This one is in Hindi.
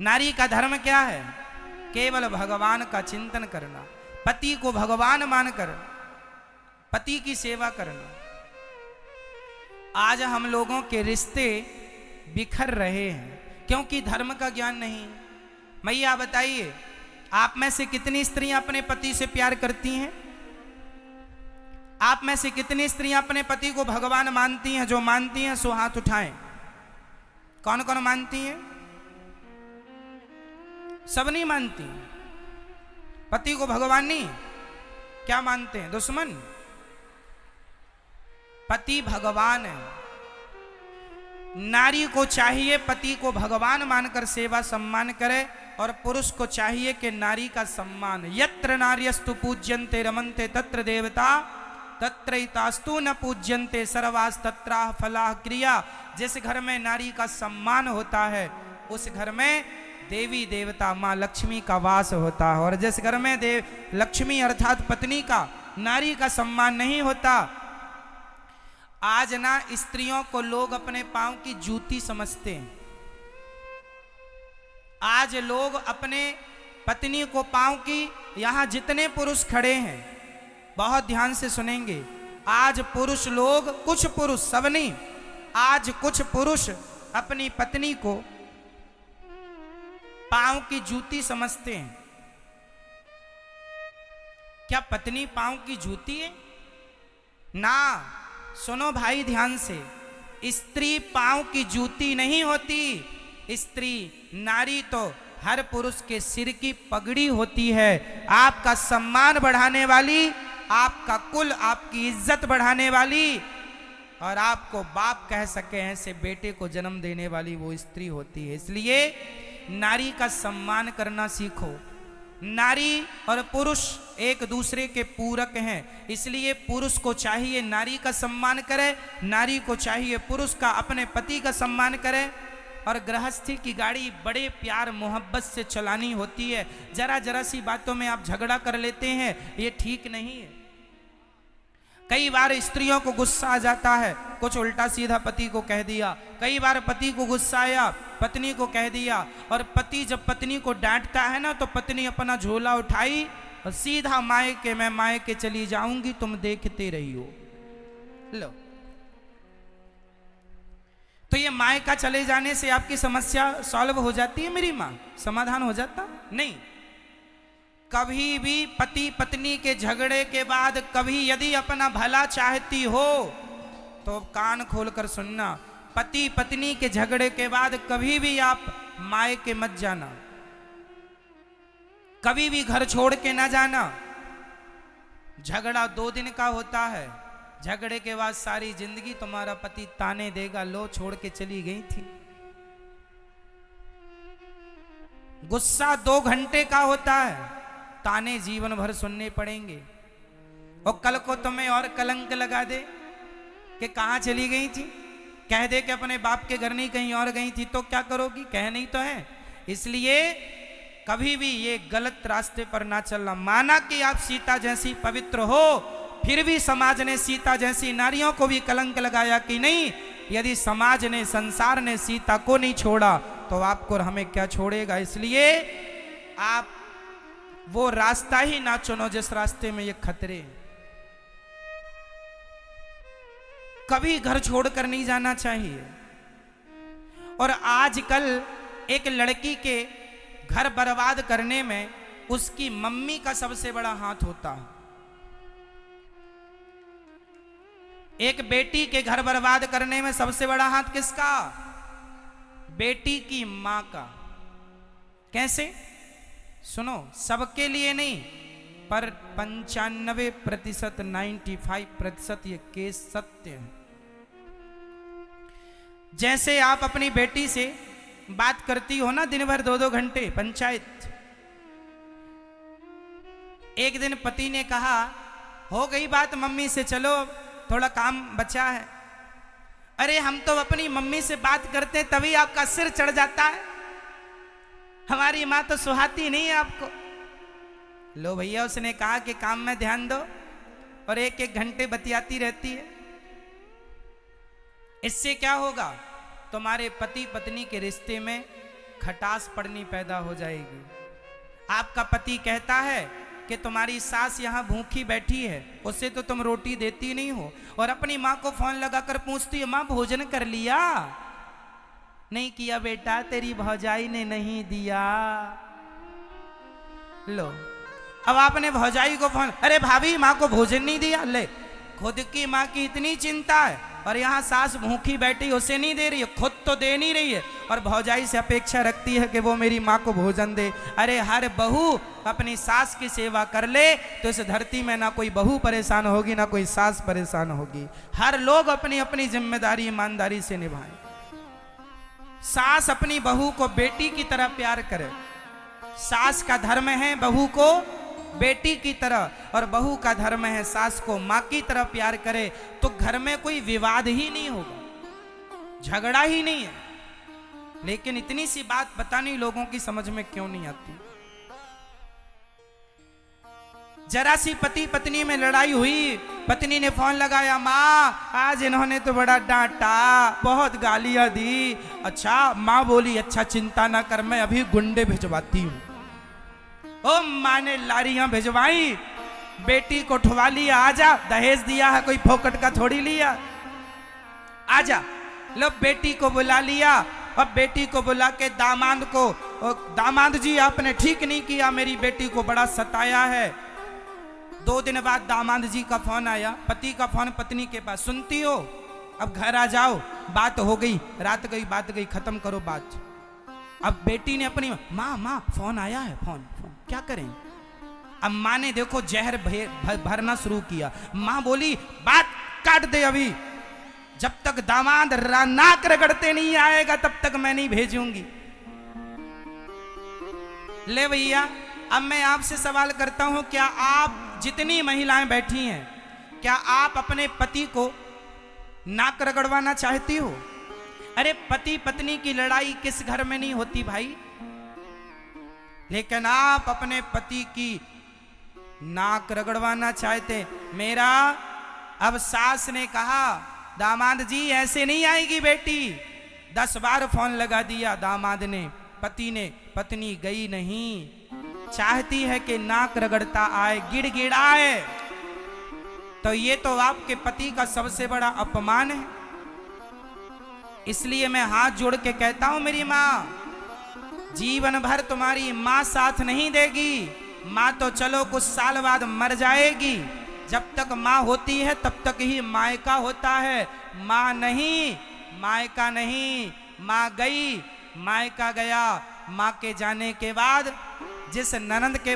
नारी का धर्म क्या है? केवल भगवान का चिंतन करना, पति को भगवान मानकर पति की सेवा करना। आज हम लोगों के रिश्ते बिखर रहे हैं क्योंकि धर्म का ज्ञान नहीं। मैया बताइए, आप में से कितनी स्त्रियां अपने पति से प्यार करती हैं? आप में से कितनी स्त्रियां अपने पति को भगवान मानती हैं? जो मानती हैं सो हाथ उठाएं। कौन कौन मानती हैं? सब नहीं मानती। पति को भगवान नहीं, क्या मानते हैं? दुश्मन। पति भगवान है। नारी को चाहिए पति को भगवान मानकर सेवा सम्मान करे, और पुरुष को चाहिए कि नारी का सम्मान। यत्र नार्यस्तु पूज्यन्ते रमन्ते तत्र देवता तत्रैतास्तु न पूज्यन्ते सर्वास् तत्राह फलाह क्रिया। जिस घर में नारी का सम्मान होता है उस घर में देवी देवता माँ लक्ष्मी का वास होता है, और जिस घर में देव लक्ष्मी अर्थात पत्नी का, नारी का सम्मान नहीं होता। आज ना स्त्रियों को लोग अपने पांव की जूती समझते हैं। आज लोग अपने पत्नी को पांव की, यहां जितने पुरुष खड़े हैं बहुत ध्यान से सुनेंगे, आज पुरुष लोग, कुछ पुरुष, सब नहीं, आज कुछ पुरुष अपनी पत्नी को पांव की जूती समझते हैं। क्या पत्नी पांव की जूती है? ना, सुनो भाई ध्यान से, स्त्री पांव की जूती नहीं होती। स्त्री, नारी तो हर पुरुष के सिर की पगड़ी होती है। आपका सम्मान बढ़ाने वाली, आपका कुल, आपकी इज्जत बढ़ाने वाली, और आपको बाप कह सके ऐसे बेटे को जन्म देने वाली वो स्त्री होती है। इसलिए नारी का सम्मान करना सीखो। नारी और पुरुष एक दूसरे के पूरक हैं, इसलिए पुरुष को चाहिए नारी का सम्मान करे, नारी को चाहिए पुरुष का, अपने पति का सम्मान करे। और गृहस्थी की गाड़ी बड़े प्यार मोहब्बत से चलानी होती है। जरा जरा सी बातों में आप झगड़ा कर लेते हैं, ये ठीक नहीं है। कई बार स्त्रियों को गुस्सा आ जाता है, कुछ उल्टा सीधा पति को कह दिया। कई बार पति को गुस्सा आया, पत्नी को कह दिया। और पति जब पत्नी को डांटता है ना, तो पत्नी अपना झोला उठाई और सीधा मायके, मैं मायके चली जाऊंगी, तुम देखते रहियो। लो, तो ये मायका चले जाने से आपकी समस्या सॉल्व हो जाती है मेरी माँ? समाधान हो जाता नहीं। कभी भी पति पत्नी के झगड़े के बाद कभी यदि अपना भला चाहती हो तो कान खोलकर सुनना, पति पत्नी के झगड़े के बाद कभी भी आप मायके मत जाना, कभी भी घर छोड़ के ना जाना। झगड़ा 2 दिन का होता है, झगड़े के बाद सारी जिंदगी तुम्हारा पति ताने देगा, लो छोड़ के चली गई थी। गुस्सा 2 घंटे का होता है, ताने जीवन भर सुनने पड़ेंगे। और कल को तुम्हें और कलंक लगा दे कि कहां चली गई थी, कह दे कि अपने बाप के घर नहीं कहीं और गई थी, तो क्या करोगी? कह नहीं तो है। इसलिए कभी भी ये गलत रास्ते पर ना चलना। माना कि आप सीता जैसी पवित्र हो, फिर भी समाज ने सीता जैसी नारियों को भी कलंक लगाया कि नहीं। यदि समाज ने, संसार ने सीता को नहीं छोड़ा तो आपको और हमें क्या छोड़ेगा? इसलिए आप वो रास्ता ही ना चुनो जिस रास्ते में ये खतरे। कभी घर छोड़कर नहीं जाना चाहिए। और आजकल एक लड़की के घर बर्बाद करने में उसकी मम्मी का सबसे बड़ा हाथ होता है। एक बेटी के घर बर्बाद करने में सबसे बड़ा हाथ किसका? बेटी की मां का। कैसे? सुनो, सबके लिए नहीं, पर 95%, 95% ये केस सत्य है। जैसे आप अपनी बेटी से बात करती हो ना दिन भर 2-2 घंटे पंचायत, एक दिन पति ने कहा, हो गई बात मम्मी से, चलो थोड़ा काम बचा है। अरे हम तो अपनी मम्मी से बात करते तभी आपका सिर चढ़ जाता है, हमारी माँ तो सुहाती नहीं है आपको। लो भैया, उसने कहा कि काम में ध्यान दो, और 1-1 घंटे बतियाती रहती है। इससे क्या होगा? तुम्हारे पति पत्नी के रिश्ते में खटास पड़नी पैदा हो जाएगी। आपका पति कहता है कि तुम्हारी सास यहाँ भूखी बैठी है, उसे तो तुम रोटी देती नहीं हो, और अपनी माँ को फोन लगाकर पूछती है माँ भोजन कर लिया? नहीं किया बेटा, तेरी भौजाई ने नहीं दिया। लो, अब आपने भौजाई को फोन, अरे भाभी माँ को भोजन नहीं दिया। ले, खुद की माँ की इतनी चिंता है और यहाँ सास भूखी बैठी, उसे नहीं दे रही है, खुद तो दे नहीं रही है, और भौजाई से अपेक्षा रखती है कि वो मेरी माँ को भोजन दे। अरे हर बहू अपनी सास की सेवा कर ले तो इस धरती में ना कोई बहू परेशान होगी ना कोई सास परेशान होगी। हर लोग अपनी अपनी जिम्मेदारी ईमानदारी से निभाएं। सास अपनी बहू को बेटी की तरह प्यार करे। सास का धर्म है बहू को बेटी की तरह, और बहू का धर्म है सास को माँ की तरह प्यार करे, तो घर में कोई विवाद ही नहीं होगा, झगड़ा ही नहीं है। लेकिन इतनी सी बात बतानी लोगों की समझ में क्यों नहीं आती। जरा सी पति पत्नी में लड़ाई हुई, पत्नी ने फोन लगाया, माँ आज इन्होंने तो बड़ा डांटा, बहुत गालियां दी। अच्छा, माँ बोली अच्छा चिंता ना कर, मैं अभी गुंडे भिजवाती हूँ। ओ माँ ने लारियां भिजवाई, बेटी को उठवा लिया, आजा दहेज दिया है, कोई फोकट का थोड़ी लिया, आजा। लो बेटी को बुला लिया, अब बेटी को बुला के दामाद को, दामाद जी आपने ठीक नहीं किया, मेरी बेटी को बड़ा सताया है। 2 दिन बाद दामाद जी का फोन आया, पति का फोन पत्नी के पास, सुनती हो अब घर आ जाओ, बात हो गई, रात गई बात गई, खत्म करो बात। अब बेटी ने अपनी माँ फोन आया है, फोन क्या करें। अब माँ ने देखो जहर भरना शुरू किया। माँ बोली बात काट दे, अभी जब तक दामाद नाक रगड़ते नहीं आएगा तब तक मैं नहीं भेजूंगी। ले भैया, अब मैं आपसे सवाल करता हूं, क्या आप जितनी महिलाएं बैठी हैं, क्या आप अपने पति को नाक रगड़वाना चाहती हो? अरे पति पत्नी की लड़ाई किस घर में नहीं होती भाई, लेकिन आप अपने पति की नाक रगड़वाना चाहते। मेरा अब सास ने कहा दामाद जी ऐसे नहीं आएगी बेटी, 10 बार फोन लगा दिया दामाद ने, पति ने, पत्नी गई नहीं। चाहती है कि नाक रगड़ता आए, गिड़गिड़ाए, तो ये तो आपके पति का सबसे बड़ा अपमान है। इसलिए मैं हाथ जोड़ के कहता हूं मेरी माँ, जीवन भर तुम्हारी माँ साथ नहीं देगी। माँ तो चलो कुछ साल बाद मर जाएगी, जब तक माँ होती है तब तक ही मायका होता है। माँ नहीं, मायका नहीं। माँ गई, मायका गया। माँ के जाने के बाद जिस ननंद के